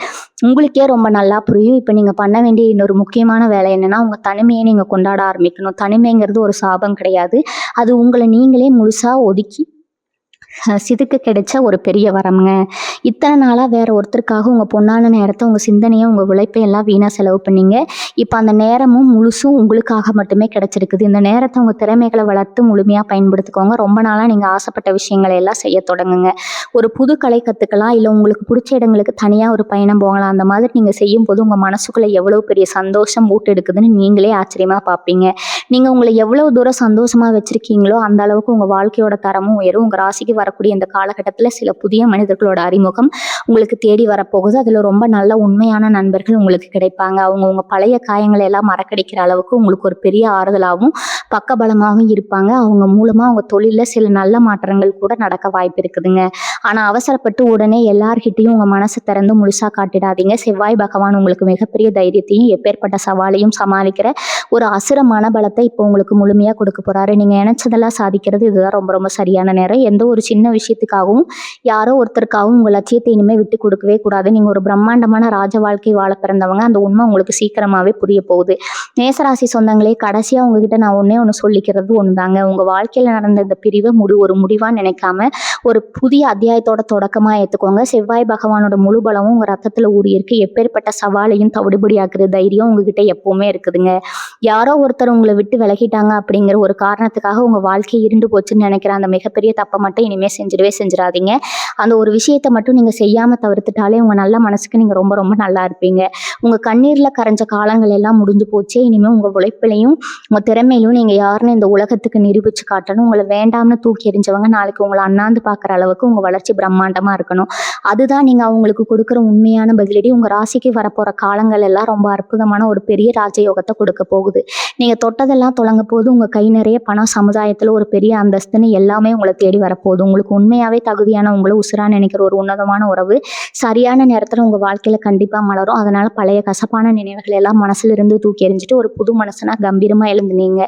உங்களுக்கே ரொம்ப நல்லா புரியும். இப்ப நீங்க பண்ண வேண்டிய இன்னொரு முக்கியமான வேலை என்னன்னா, உங்க தனிமையை நீங்க கொண்டாட ஆரம்பிக்கணும். தனிமைங்கிறது ஒரு சாபம் கிடையாது. அது உங்களை நீங்களே முழுசா ஒதுக்கி சிதுக்கு கிடைச்ச ஒரு பெரிய வரம்ங்க. இத்தனை நாளா வேற ஒருத்தருக்காக உங்க பொன்னான நேரத்தை, உங்க சிந்தனையை, உங்க உழைப்பை எல்லாம் வீணா செலவு பண்ணீங்க. இப்ப அந்த நேரமும் முழுசும் உங்களுக்காக மட்டுமே கிடைச்சிருக்குது. இந்த நேரத்தை உங்க திறமைகளை வளர்த்து முழுமையா பயன்படுத்திக்கோங்க. ரொம்ப நாளா நீங்க ஆசைப்பட்ட விஷயங்களை எல்லாம் செய்ய தொடங்குங்க. ஒரு புது கலை கத்துக்கலாம், இல்ல உங்களுக்கு பிடிச்ச இடங்களுக்கு தனியா ஒரு பயணம் போகலாம். அந்த மாதிரி நீங்க செய்யும் போது உங்க மனசுக்குள்ள எவ்வளவு பெரிய சந்தோஷம் ஊட்டெடுக்குதுன்னு நீங்களே ஆச்சரியமா பார்ப்பீங்க. நீங்க உங்களை எவ்வளவு தூரம் சந்தோஷமா வச்சிருக்கீங்களோ அந்த அளவுக்கு உங்க வாழ்க்கையோட தரமும் உயரும். உங்க ராசிக்கு வரக்கூடிய இந்த காலகட்டத்துல சில புதிய மனிதர்களோட அறிமுகம் உங்களுக்கு தேடி வரப்போகுது. அதுல ரொம்ப நல்ல உண்மையான நண்பர்கள் உங்களுக்கு கிடைப்பாங்க. அவங்க உங்க பழைய காயங்களை எல்லாம் மறக்கடிக்கிற அளவுக்கு உங்களுக்கு ஒரு பெரிய ஆறுதலாகவும் பக்கபலமாகவும் இருப்பாங்க. அவங்க மூலமா உங்க தொழில சில நல்ல மாற்றங்கள் கூட நடக்க வாய்ப்பு இருக்குதுங்க. ஆனா அவசரப்பட்டு உடனே எல்லார்கிட்டையும் உங்க மனசை திறந்து முழுசா காட்டிடாதீங்க. செவ்வாய் பகவான் உங்களுக்கு மிகப்பெரிய தைரியத்தையும் எப்பேற்பட்ட சவாலையும் சமாளிக்கிற ஒரு அசுர மனபலத்தை இப்போ உங்களுக்கு முழுமையா கொடுக்க போறாரு. நீங்க நினைச்சதெல்லாம் சாதிக்கிறது இதுதான் ரொம்ப ரொம்ப சரியான நேரம். எந்த ஒரு சின்ன சின்ன விஷயத்துக்காகவும் யாரோ ஒருத்தருக்காகவும் உங்கள் லட்சியத்தை இனிமேல் விட்டு கொடுக்கவே கூடாது. நீங்கள் ஒரு பிரம்மாண்டமான ராஜ வாழ்க்கை வாழ பிறந்தவங்க. அந்த உண்மை உங்களுக்கு சீக்கிரமாகவே புரிய போகுது. மேசராசி சொந்தங்களே, கடைசியாக உங்ககிட்ட நான் ஒன்று சொல்லிக்கிறது ஒன்று தாங்க. உங்கள் வாழ்க்கையில் நடந்த இந்த பிரிவை ஒரு முடிவாக நினைக்காம ஒரு புதிய அத்தியாயத்தோட தொடக்கமாக ஏற்றுக்கோங்க. செவ்வாய் பகவானோட முழு பலமும் உங்கள் ரத்தத்தில் ஊறியிருக்கு. எப்பேற்பட்ட சவாலையும் தவிடுபடியாக்குற தைரியம் உங்ககிட்ட எப்பவுமே இருக்குதுங்க. யாரோ ஒருத்தர் உங்களை விட்டு விலகிட்டாங்க அப்படிங்கிற ஒரு காரணத்துக்காக உங்கள் வாழ்க்கை இருண்டு போச்சுன்னு நினைக்கிற அந்த மிகப்பெரிய தப்பை மட்டும் இனிமேல் செஞ்சிடாதீங்க. அந்த ஒரு விஷயத்தை மட்டும் நீங்கள் செய்யாமல் தவிர்த்துட்டாலே உங்கள் நல்ல மனசுக்கு நீங்கள் ரொம்ப ரொம்ப நல்லா இருப்பீங்க. உங்கள் கண்ணீரில் கரைஞ்ச காலங்கள் எல்லாம் முடிஞ்சு போச்சே. இனிமேல் உங்கள் உழைப்பிலையும் உங்கள் திறமையிலும் நீங்கள் யாருன்னு இந்த உலகத்துக்கு நிரூபித்து காட்டணும். உங்களை வேண்டாம்னு தூக்கி எறிஞ்சவங்க நாளைக்கு உங்களை அண்ணாந்து பார்க்குற அளவுக்கு உங்கள் வளர்ச்சி பிரம்மாண்டமாக இருக்கணும். அதுதான் நீங்கள் அவங்களுக்கு கொடுக்குற உண்மையான பதிலடி. உங்கள் ராசிக்கு வரப்போகிற காலங்கள் எல்லாம் ரொம்ப அற்புதமான ஒரு பெரிய ராஜயோகத்தை கொடுக்க போகுது. நீங்கள் தொட்டதெல்லாம் தொடங்க போது உங்கள் கை நிறைய பணம், சமுதாயத்தில் ஒரு பெரிய அந்தஸ்துன்னு எல்லாமே உங்களை தேடி வரப்போகுது. உங்களுக்கு உண்மையாகவே தகுதியான உங்களை உசுரான்னு நினைக்கிற ஒரு உன்னதமான உறவு சரியான நேரத்தில் உங்கள் வாழ்க்கையில் கண்டிப்பாக மலரும். அதனால் பழைய கசப்பான நினைவுகள் எல்லாம் மனசுல இருந்து தூக்கி எறிஞ்சிட்டு ஒரு புது மனசுனா கம்பீரமாக எழுந்துனீங்க.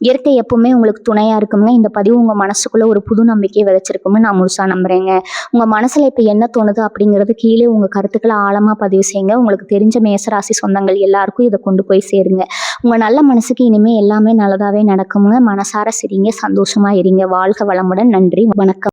இயற்கை எப்பவுமே உங்களுக்கு துணையாக இருக்குங்க. இந்த பதிவு உங்கள் மனசுக்குள்ளே ஒரு புது நம்பிக்கையை விதைச்சிருக்குன்னு நான் முழுசாக நம்புகிறேங்க. உங்கள் மனசில் இப்போ என்ன தோணுது அப்படிங்கிறது கீழே உங்கள் கருத்துக்களை ஆழமாக பதிவு செய்யுங்க. உங்களுக்கு தெரிஞ்ச மேசராசி சொந்தங்கள் எல்லாருக்கும் இதை கொண்டு போய் சேருங்க. உங்கள் நல்ல மனசுக்கு இனிமேல் எல்லாமே நல்லதாகவே நடக்குங்க. மனசார சிரிங்க, சந்தோஷமாக இருங்க. வாழ்க வளமுடன். நன்றி, வணக்கம்.